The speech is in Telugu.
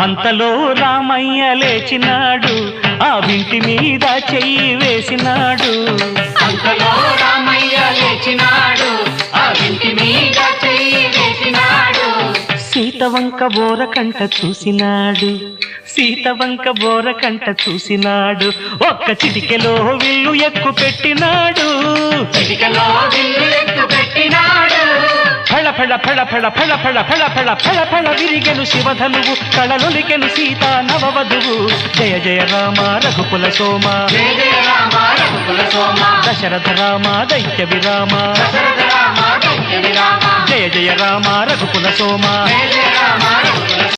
అంతలో రామయ్య లేచినాడు, ఆ వింటి మీద చెయ్యి వేసినాడు. అంతలో రామయ్య లేచినాడు, ఆ వింటి మీద చెయ్యి వేసినాడు. సీతవంక బోరకంట చూసినాడు, సీతవంక బోరకంట చూసినాడు. ఒక్క చిటికెలో విల్లు ఎక్కు పెట్టినాడు, చిటికలో విల్లు ఎక్కు పెట్టినాడు. ఫళ ఫళ ఫళ ఫళ ఫళ ఫళ ఫళ ఫళ ఫళ ఫళ విరిగెను శివధనువు, కళలొలికెను సీతా నవవధువు. జయ జయ రామ రఘుకుల సోమ, జయ జయ రామ రఘుకుల సోమ, దశరథ రామ దైత్య విరామ. దశరథ రామ దైత్య విరామ. జయ జయ రామ రఘుకుల సోమ, జయ జయ రామ రఘుకుల